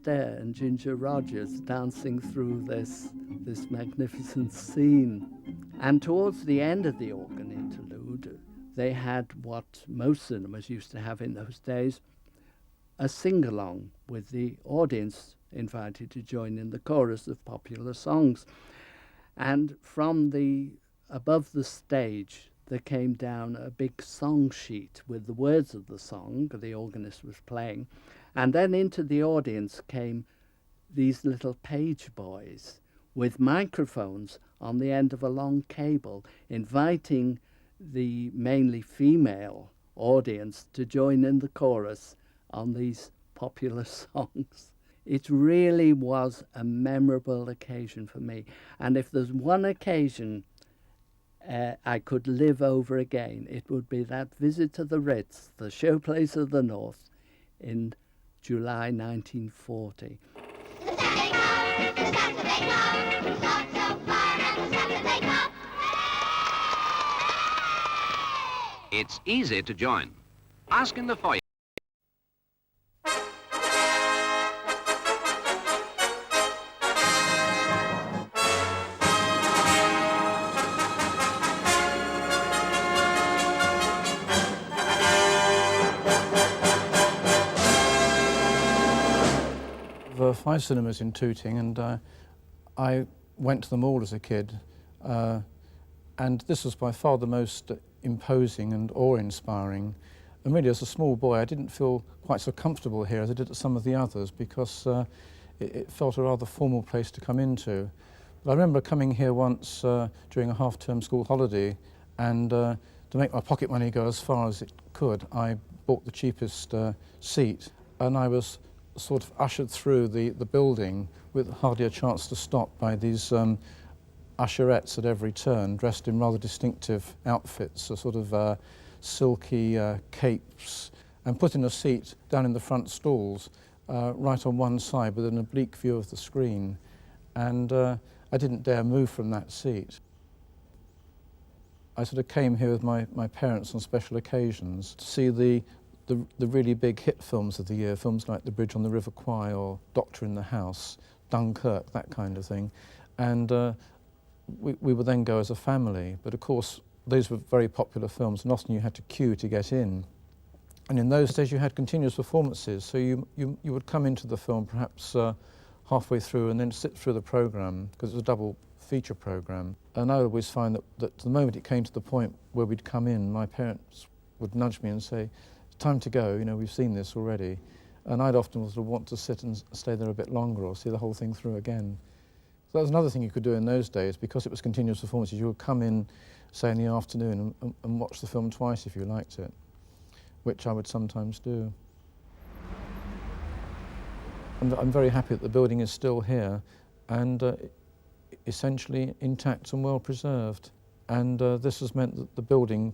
Astaire and Ginger Rogers dancing through this magnificent scene. And towards the end of the organ interlude, they had what most cinemas used to have in those days, a sing-along with the audience invited to join in the chorus of popular songs. And from above the stage, there came down a big song sheet with the words of the song the organist was playing. And then into the audience came these little page boys with microphones on the end of a long cable, inviting the mainly female audience to join in the chorus on these popular songs. It really was a memorable occasion for me. And if there's one occasion I could live over again, it would be that visit to the Ritz, the showplace of the North, in July 1940. It's easy to join. Ask in the foyer. There were 5 cinemas in Tooting, and I went to them all as a kid, and this was by far the most imposing and awe-inspiring. And really, as a small boy, I didn't feel quite so comfortable here as I did at some of the others, because it felt a rather formal place to come into. But I remember coming here once during a half-term school holiday, and to make my pocket money go as far as it could, I bought the cheapest seat, and I was sort of ushered through the building with hardly a chance to stop by these usherettes at every turn, dressed in rather distinctive outfits, a sort of silky capes, and put in a seat down in the front stalls, right on one side with an oblique view of the screen. And I didn't dare move from that seat. I sort of came here with my parents on special occasions to see the really big hit films of the year, films like The Bridge on the River Kwai or Doctor in the House, Dunkirk, that kind of thing. And we would then go as a family, but of course those were very popular films, and often you had to queue to get in. And in those days you had continuous performances, so you would come into the film perhaps halfway through and then sit through the programme, because it was a double feature programme. And I always find that the moment it came to the point where we'd come in, my parents would nudge me and say, "Time to go, you know, we've seen this already." And I'd often sort of want to sit and stay there a bit longer or see the whole thing through again. So that was another thing you could do in those days, because it was continuous performances. You would come in, say, in the afternoon and watch the film twice if you liked it, which I would sometimes do. And I'm very happy that the building is still here and essentially intact and well preserved. And this has meant that the building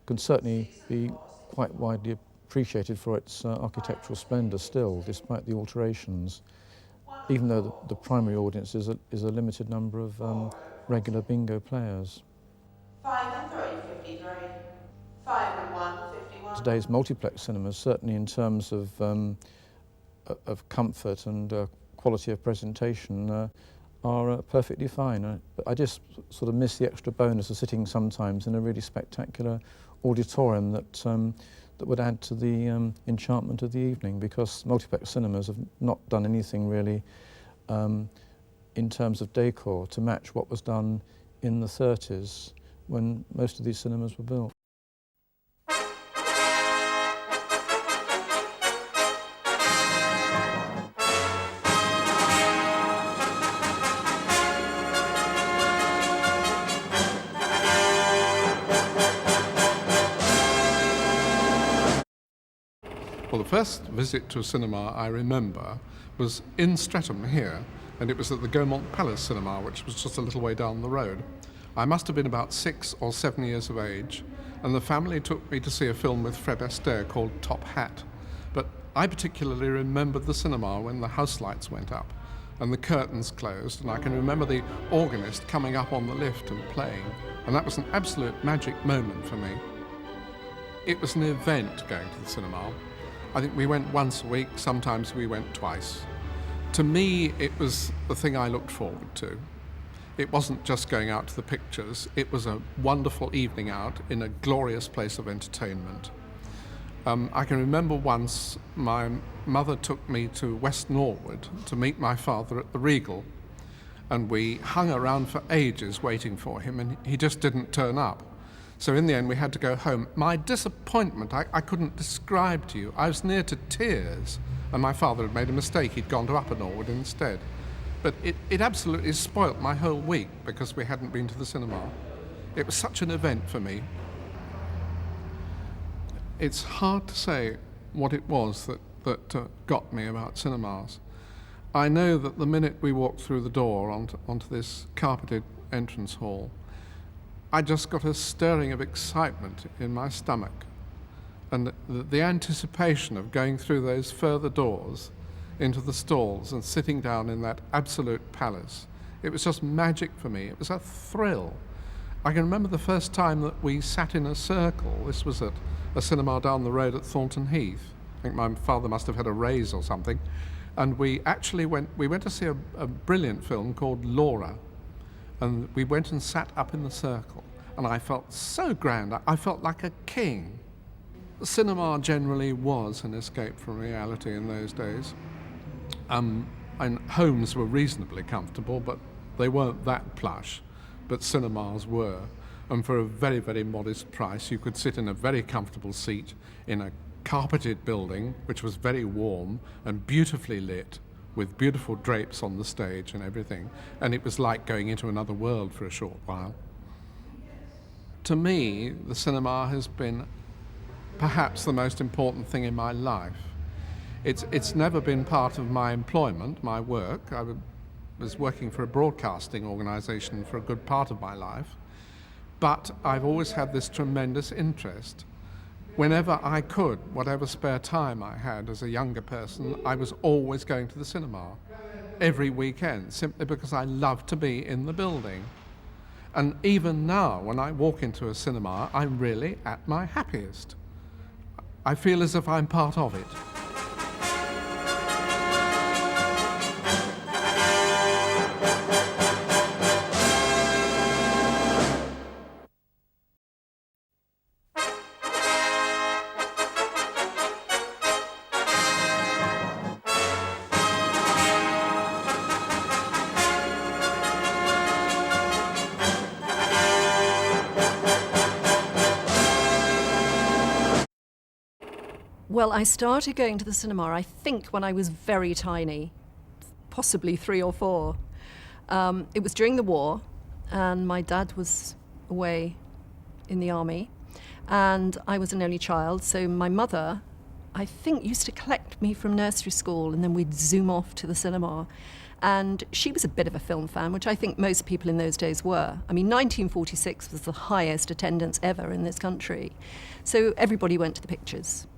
can certainly be quite widely appreciated for its architectural splendour still, despite the alterations, even though the primary audience is a limited number of regular bingo players. 5 and 3, 53. 5 and 1, 51. Today's multiplex cinemas, certainly in terms of comfort and quality of presentation, are perfectly fine. But I just sort of miss the extra bonus of sitting sometimes in a really spectacular auditorium that would add to the enchantment of the evening, because multiplex cinemas have not done anything really in terms of decor to match what was done in the 30s when most of these cinemas were built. Well, the first visit to a cinema I remember was in Streatham here, and it was at the Gaumont Palace Cinema, which was just a little way down the road. I must have been about 6 or 7 years of age, and the family took me to see a film with Fred Astaire called Top Hat. But I particularly remembered the cinema when the house lights went up and the curtains closed, and I can remember the organist coming up on the lift and playing, and that was an absolute magic moment for me. It was an event going to the cinema. I think we went once a week, sometimes we went twice. To me, it was the thing I looked forward to. It wasn't just going out to the pictures, it was a wonderful evening out in a glorious place of entertainment. I can remember once my mother took me to West Norwood to meet my father at the Regal, and we hung around for ages waiting for him, and he just didn't turn up. So in the end we had to go home. My disappointment, I couldn't describe to you. I was near to tears, and my father had made a mistake. He'd gone to Upper Norwood instead. But it absolutely spoilt my whole week because we hadn't been to the cinema. It was such an event for me. It's hard to say what it was that got me about cinemas. I know that the minute we walked through the door onto this carpeted entrance hall, I just got a stirring of excitement in my stomach. And the anticipation of going through those further doors into the stalls and sitting down in that absolute palace, it was just magic for me. It was a thrill. I can remember the first time that we sat in a circle. This was at a cinema down the road at Thornton Heath. I think my father must have had a raise or something. And we actually went to see a brilliant film called Laura. And we went and sat up in the circle. And I felt so grand. I felt like a king. The cinema generally was an escape from reality in those days. And homes were reasonably comfortable, but they weren't that plush. But cinemas were. And for a very, very modest price, you could sit in a very comfortable seat in a carpeted building, which was very warm and beautifully lit, with beautiful drapes on the stage and everything. And it was like going into another world for a short while. To me, the cinema has been perhaps the most important thing in my life. It's never been part of my employment, my work. I was working for a broadcasting organisation for a good part of my life. But I've always had this tremendous interest. Whenever I could, whatever spare time I had as a younger person, I was always going to the cinema every weekend, simply because I loved to be in the building. And even now, when I walk into a cinema, I'm really at my happiest. I feel as if I'm part of it. Well, I started going to the cinema, I think, when I was very tiny, possibly 3 or 4. It was during the war, and my dad was away in the army, and I was an only child, so my mother, I think, used to collect me from nursery school, and then we'd zoom off to the cinema. And she was a bit of a film fan, which I think most people in those days were. I mean, 1946 was the highest attendance ever in this country, so everybody went to the pictures.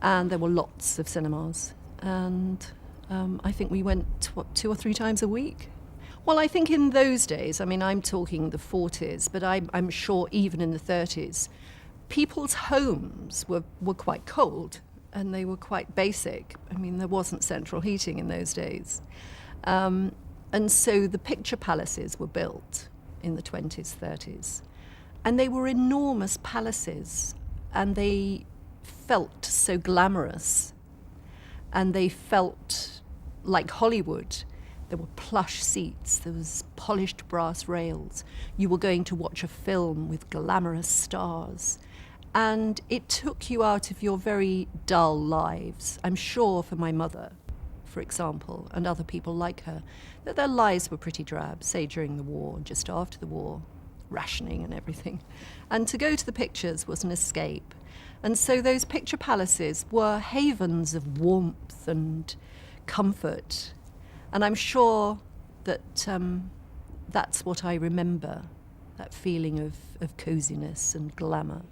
And there were lots of cinemas. And I think we went, 2 or 3 times a week? Well, I think in those days, I mean, I'm talking the 40s, but I'm sure even in the 30s, people's homes were quite cold, and they were quite basic. I mean, there wasn't central heating in those days. And so the picture palaces were built in the 20s, 30s. And they were enormous palaces, and they felt so glamorous, and they felt like Hollywood. There were plush seats, there was polished brass rails. You were going to watch a film with glamorous stars, and it took you out of your very dull lives. I'm sure for my mother, for example, and other people like her, that their lives were pretty drab, say during the war, just after the war, rationing and everything. And to go to the pictures was an escape. And so those picture palaces were havens of warmth and comfort. And I'm sure that that's what I remember, that feeling of coziness and glamour.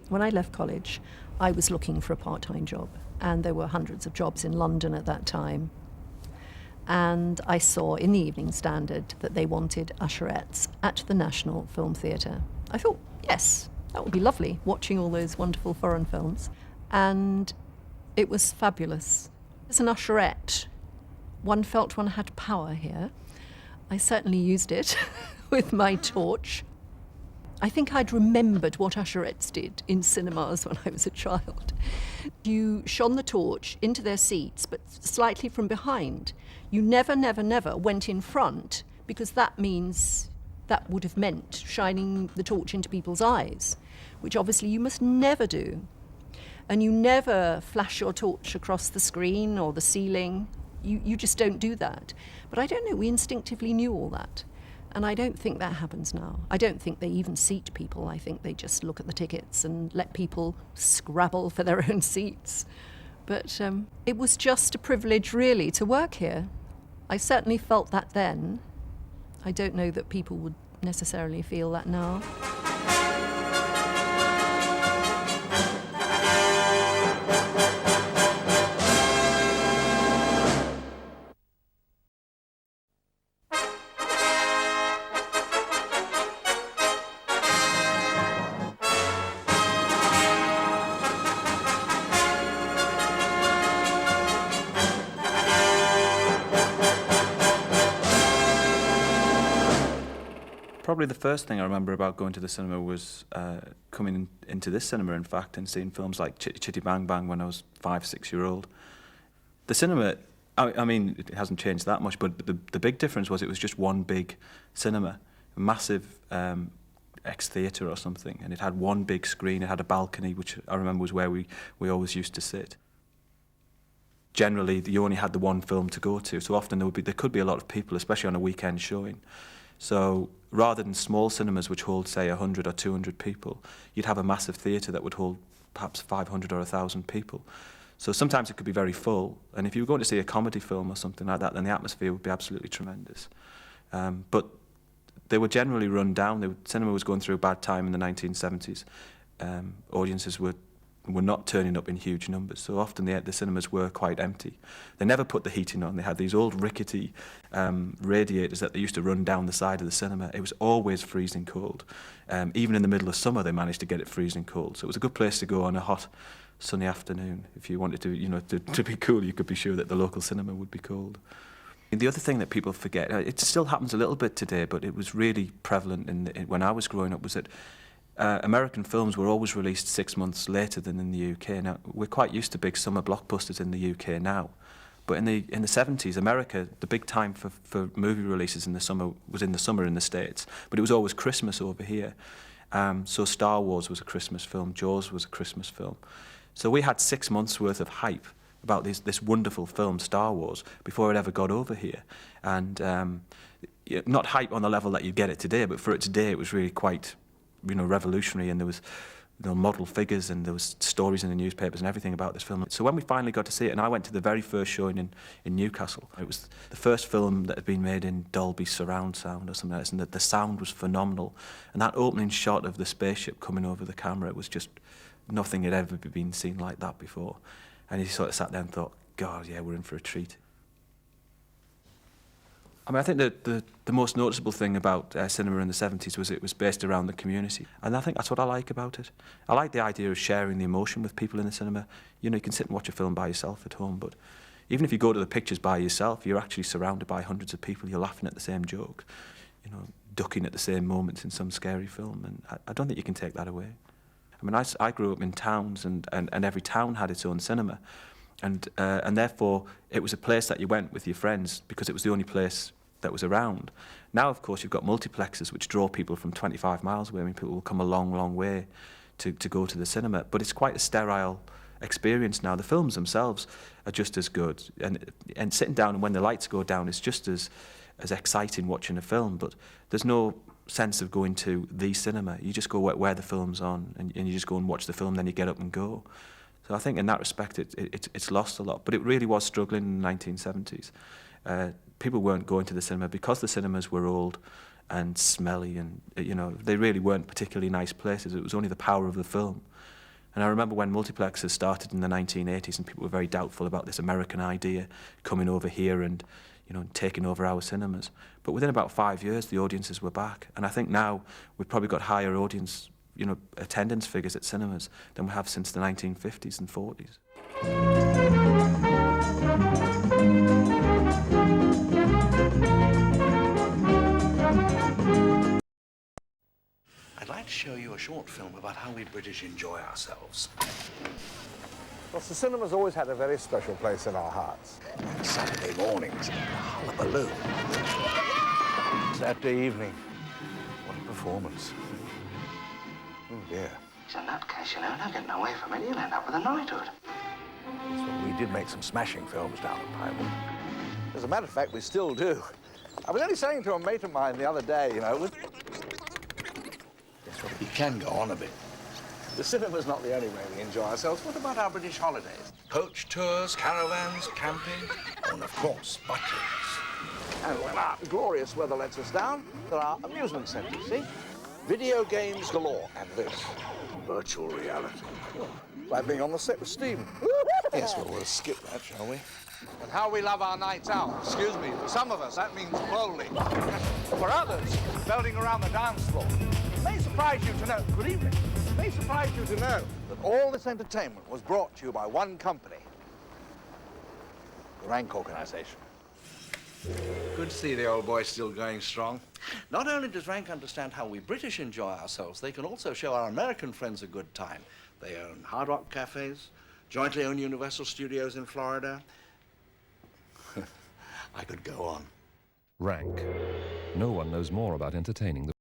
When I left college, I was looking for a part-time job, and there were hundreds of jobs in London at that time. And I saw in the Evening Standard that they wanted usherettes at the National Film Theatre. I thought, yes, that would be lovely, watching all those wonderful foreign films. And it was fabulous. As an usherette, one felt one had power here. I certainly used it with my torch. I think I'd remembered what usherettes did in cinemas when I was a child. You shone the torch into their seats, but slightly from behind. You never, never, never went in front, because that would have meant shining the torch into people's eyes, which obviously you must never do. And you never flash your torch across the screen or the ceiling. You just don't do that. But I don't know, we instinctively knew all that. And I don't think that happens now. I don't think they even seat people. I think they just look at the tickets and let people scrabble for their own seats. But it was just a privilege, really, to work here. I certainly felt that then. I don't know that people would necessarily feel that now. Probably the first thing I remember about going to the cinema was coming into this cinema, in fact, and seeing films like Chitty Chitty Bang Bang when I was 5, 6 year old. The cinema, I mean, it hasn't changed that much, but the big difference was it was just one big cinema, a massive ex-theatre or something, and it had one big screen, it had a balcony, which I remember was where we always used to sit. Generally, you only had the one film to go to, so often there could be a lot of people, especially on a weekend showing. So rather than small cinemas which hold, say, 100 or 200 people, you'd have a massive theatre that would hold perhaps 500 or 1,000 people. So sometimes it could be very full, and if you were going to see a comedy film or something like that, then the atmosphere would be absolutely tremendous. But they were generally run down. Cinema was going through a bad time in the 1970s. Audiences were not turning up in huge numbers, so often the cinemas were quite empty. They never put the heating on. They had these old rickety radiators that they used to run down the side of the cinema. It was always freezing cold. Even in the middle of summer, they managed to get it freezing cold. So it was a good place to go on a hot, sunny afternoon. If you wanted to be cool, you could be sure that the local cinema would be cold. And the other thing that people forget, it still happens a little bit today, but it was really prevalent when I was growing up, was that American films were always released 6 months later than in the UK. Now, we're quite used to big summer blockbusters in the UK now, but in the 70s, America, the big time for movie releases in the summer was in the summer in the States, but it was always Christmas over here. So Star Wars was a Christmas film, Jaws was a Christmas film. So we had 6 months worth of hype about this wonderful film, Star Wars, before it ever got over here. And not hype on the level that you get it today, but for its day, it was really quite revolutionary, and there was model figures and there was stories in the newspapers and everything about this film. So when we finally got to see it, and I went to the very first showing in Newcastle, it was the first film that had been made in Dolby surround sound or something like this, and the sound was phenomenal. And that opening shot of the spaceship coming over the camera was just nothing had ever been seen like that before. And you sort of sat there and thought, God, yeah, we're in for a treat. I mean, I think the most noticeable thing about cinema in the 70s was it was based around the community. And I think that's what I like about it. I like the idea of sharing the emotion with people in the cinema. You can sit and watch a film by yourself at home, but even if you go to the pictures by yourself, you're actually surrounded by hundreds of people. You're laughing at the same joke, ducking at the same moments in some scary film. And I don't think you can take that away. I mean, I grew up in towns, and every town had its own cinema. And therefore, it was a place that you went with your friends because it was the only place that was around. Now, of course, you've got multiplexes which draw people from 25 miles away. I mean, people will come a long, long way to go to the cinema. But it's quite a sterile experience now. The films themselves are just as good. And sitting down, and when the lights go down, it's just as exciting watching a film. But there's no sense of going to the cinema. You just go where the film's on, and you just go and watch the film, then you get up and go. So I think in that respect, it's lost a lot. But it really was struggling in the 1970s. People weren't going to the cinema because the cinemas were old and smelly, and they really weren't particularly nice places. It was only the power of the film. And I remember when multiplexes started in the 1980s, and people were very doubtful about this American idea coming over here and taking over our cinemas. But within about 5 years, the audiences were back, and I think now we've probably got higher audience, attendance figures at cinemas than we have since the 1950s and 40s. show you a short film about how we British enjoy ourselves. Well, the cinema's always had a very special place in our hearts. Saturday mornings, a hullabaloo. Saturday evening, what a performance. Oh, dear. In that case, you know, no getting away from it, you'll end up with a knighthood. Well, we did make some smashing films down at Pinewood. As a matter of fact, we still do. I was only saying to a mate of mine the other day, you know, you can go on a bit. The cinema's not the only way we enjoy ourselves. What about our British holidays? Coach tours, caravans, camping, oh, and of course, butlins. And when our glorious weather lets us down, there are amusement centres, see? Video games galore, and this, virtual reality. Oh, like being on the set with Stephen. Yes, well, we'll skip that, shall we? And how we love our nights out. Excuse me, for some of us, that means bowling. For others, belting around the dance floor. It may surprise you to know, good evening. It may surprise you to know that all this entertainment was brought to you by one company, the Rank Organisation. Good to see the old boy still going strong. Not only does Rank understand how we British enjoy ourselves, they can also show our American friends a good time. They own Hard Rock cafes, jointly own Universal Studios in Florida. I could go on. Rank. No one knows more about entertaining the